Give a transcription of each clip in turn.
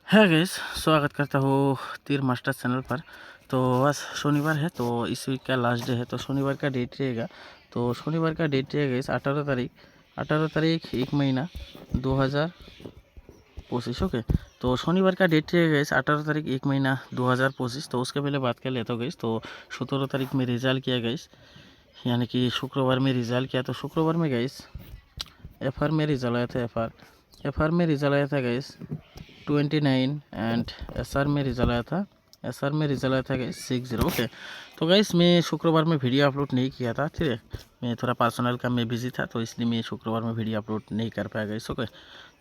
है गाइस, स्वागत करता हूँ तीर मास्टर चैनल पर। तो आज शनिवार है, तो इस वीक का लास्ट डे है। तो शनिवार का डेट रहेगा। तो शनिवार का डेट रहेगा गाइस 18 तारीख 1 महीना 2025। ओके, तो शनिवार का डेट रहेगा गाइस 18 तारीख 1 महीना 2025। तो उसके पहले बात कर लेता हूँ गाइस। तो 17 तारीख में रिजल्ट किया गाइस, यानी कि शुक्रवार में रिजल्ट किया। तो शुक्रवार में गाइस FR में रिजल्ट आया था। FR में रिजल्ट आया था गाइस 29 एंड SR में रिजल्ट आया था। SR में रिजल्ट आया था गाइस 60। ओके, तो गाइस मैं शुक्रवार में वीडियो अपलोड नहीं किया था, ठीक है। मैं थोड़ा पर्सनल काम में बिजी था, तो इसलिए मैं शुक्रवार में वीडियो अपलोड नहीं कर पाया गाइस। ओके,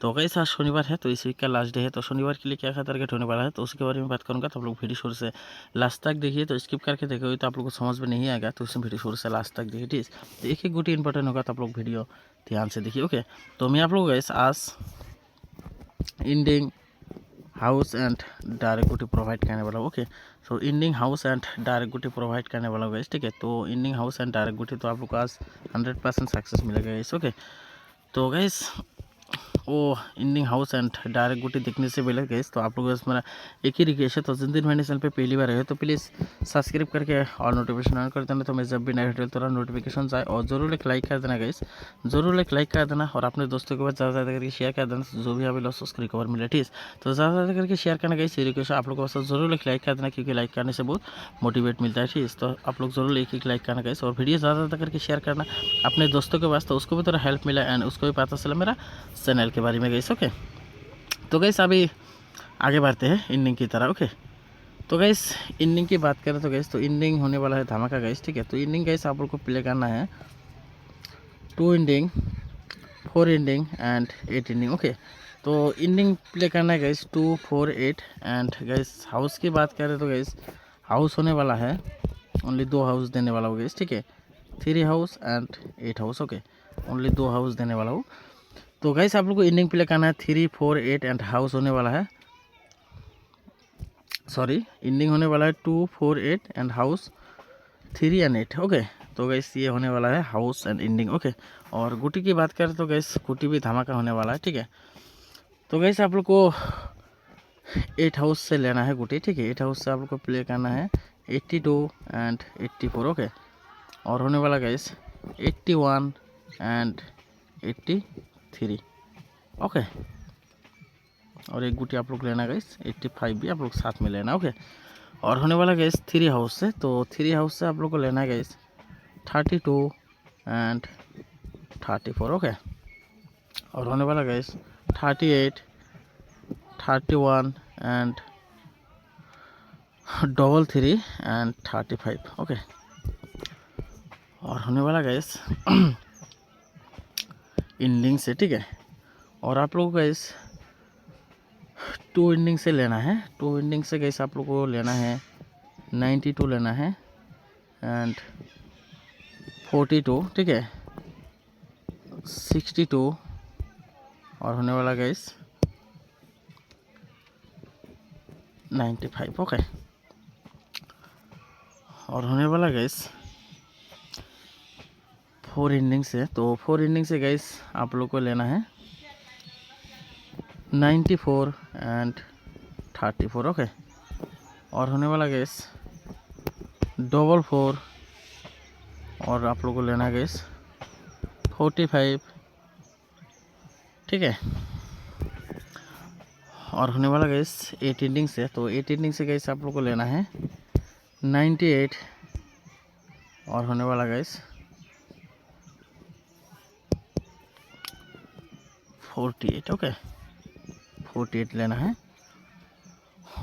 तो गाइस आज शनिवार है, तो इस वीक का लास्ट डे है। तो शनिवार के लिए क्या क्या टारगेट होने वाला है, तो उसके बारे में बात करूँगा। तो आप लोग वीडियो शुरू से लास्ट तक देखिए। तो स्किप करके देखोगे तो आप लोग को समझ में नहीं आएगा, तो उसमें वीडियो शुरू से लास्ट तक देखिए, ठीक है। तो एक एक गुटी इंपॉर्टेंट होगा, तो आप लोग वीडियो ध्यान से देखिए। ओके, तो मैं आप लोग गाइस आज इंडिंग हाउस एंड डायरेक्ट गुटी प्रोवाइड करने वाला हूँ। Okay, so ending house and direct गुटी प्रोवाइड करने वाला हूँ गाइस, ठीक है। तो इंडिंग हाउस एंड डायरेक्ट गुटी तो आप लोग को आज 100% सक्सेस मिलेगा गाइस। ओके, तो गाइस वो इंडिंग हाउस एंड डायरेक्ट गुटी देखने से पहले गाइस, तो आप लोगों से मेरा एक ही रिक्वेस्ट है। तो जिन दिन मेरे चैनल पे पहली बार है, तो प्लीज़ सब्सक्राइब करके और नोटिफिकेशन ऑन कर देना, तो मैं जब भी नया वीडियो तो नोटिफिकेशन आए। और ज़रूर एक लाइक कर देना गाइस, ज़रूर एक लाइक कर देना, और अपने दोस्तों के पास ज़्यादा ज़्यादा करके शेयर कर देना, जो भी अभी लॉस उसको रिकवर मिले, ठीक है। तो ज़्यादा ज़्यादा करके शेयर करना गाइस, ये रिक्वेस्ट आप लोगों को ज़रूर एक लाइक कर देना, क्योंकि लाइक करने से बहुत मोटिवेट मिलता है, ठीक है। तो आप लोग ज़रूर एक लाइक करना गाइस, और वीडियो ज़्यादा ज़्यादा करके शेयर करना अपने दोस्तों के पास, तो उसको भी थोड़ा हेल्प मिला एंड उसको भी पता चला मेरा चैनल के बारे में गाइस। ओके, तो गाइस अभी आगे बढ़ते हैं इनिंग की तरह। ओके, तो गाइस इनिंग की बात करें तो गाइस, तो इनिंग होने वाला है धमाका गाइस, ठीक है। तो इनिंग गाइस आप लोग को प्ले करना है 2 inning, 4 inning and 8 inning. Okay, तो इनिंग प्ले करना है गाइस 2, 4, 8 एंड गाइस हाउस की बात करें तो गाइस हाउस होने वाला है ओनली 2 हाउस देने वाला हूँ गाइस, ठीक है। 3 house and 8 house. Okay, only 2 house देने वाला हूँ। तो गाइस आप लोग को इनिंग प्ले करना है 3, 4, 8 एंड हाउस होने वाला है, सॉरी इनिंग होने वाला है 2, 4, 8 एंड हाउस 3 एंड 8। ओके, तो गाइस ये होने वाला है हाउस एंड इनिंग। ओके, और गुटी की बात करें तो गाइस गुटी भी धमाका होने वाला है, ठीक है। तो गाइस आप लोग को 8 हाउस से लेना है गुटी, ठीक है। 8 हाउस से आप लोग को प्ले करना है 82 एंड 84। ओके, और होने वाला गाइस 81 एंड 83। ओके, और एक गुटी आप लोग लेना गाइस 85 भी आप लोग साथ में लेना। ओके, और होने वाला गैस 3 हाउस से, तो 3 हाउस से आप लोग को लेना है गैस 32 एंड 34। ओके, और होने वाला गैस 38, 31 एंड 33 एंड 35। ओके, और होने वाला गैस इंडिंग से, ठीक है। और आप लोग गैस 2 इंडिंग से लेना है, 2 इंडिंग से गैस आप लोग को लेना है 92 लेना है एंड 42, ठीक है, 62 और होने वाला गैस 95। ओके, और होने वाला गैस 4 इनिंग से, तो 4 इनिंग से गैस आप लोग को लेना है 94 एंड 34। ओके, और होने वाला गैस 4 और आप लोग को लेना है गैस 45, ठीक है। और होने वाला गैस 8 इनिंग से, तो 8 इनिंग से गैस आप लोग को लेना है 98 और होने वाला गैस 48। ओके, 48 लेना है,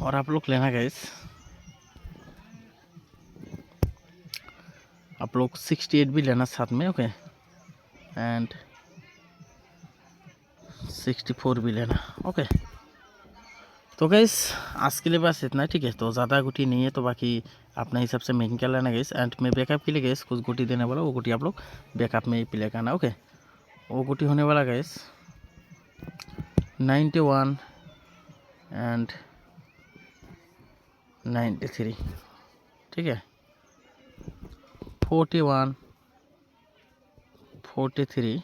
और आप लोग लेना गैस आप लोग 68 भी लेना साथ में। ओके, एंड 64 भी लेना। ओके, तो गैस आज के लिए बस इतना, ठीक है। तो ज़्यादा गुटी नहीं है, तो बाकी अपने हिसाब से मेकिंग कर लेना गैस। एंड मैं बैकअप के लिए गैस कुछ गुटी देने वाला, वो गुटी आप लोग बैकअप में ही प्ले करना। ओके, वो गुटी होने वाला गैस 91 एंड 93, ठीक है, 41, 43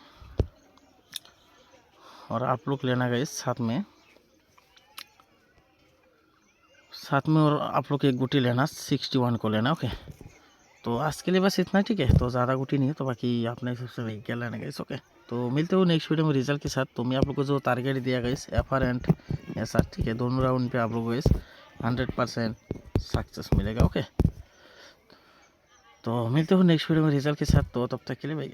और आप लोग लेना गैस साथ में साथ में और आप लोग एक गुटी लेना 61 को लेना। ओके, तो आज के लिए बस इतना, ठीक है। तो ज़्यादा गुटी नहीं है, तो बाकी आपने सबसे वही क्या लेना गाइस। ओके, तो मिलते हो नेक्स्ट वीडियो में रिजल्ट के साथ। तो मैं आप लोग को जो टारगेट दिया गाइस FR एंड SR, ठीक है, दोनों राउंड पे आप लोग को गाइस 100% सक्सेस मिलेगा। ओके, तो मिलते हो नेक्स्ट वीडियो में रिजल्ट के साथ। तो तब तक के लिए भाई।